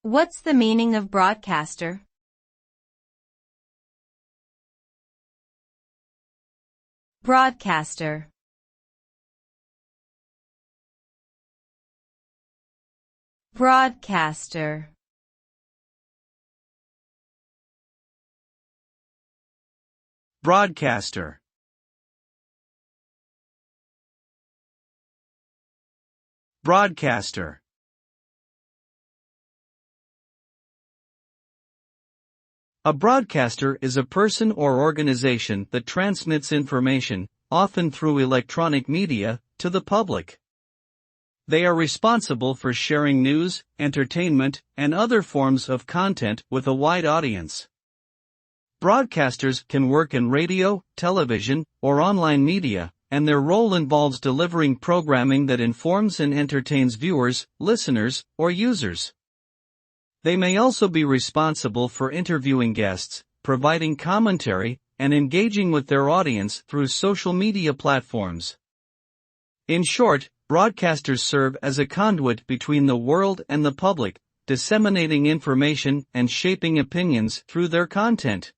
What's the meaning of broadcaster? Broadcaster. Broadcaster. Broadcaster. Broadcaster. A broadcaster is a person or organization that transmits information, often through electronic media, to the public. They are responsible for sharing news, entertainment, and other forms of content with a wide audience. Broadcasters can work in radio, television, or online media, and their role involves delivering programming that informs and entertains viewers, listeners, or users. They may also be responsible for interviewing guests, providing commentary, and engaging with their audience through social media platforms. In short, broadcasters serve as a conduit between the world and the public, disseminating information and shaping opinions through their content.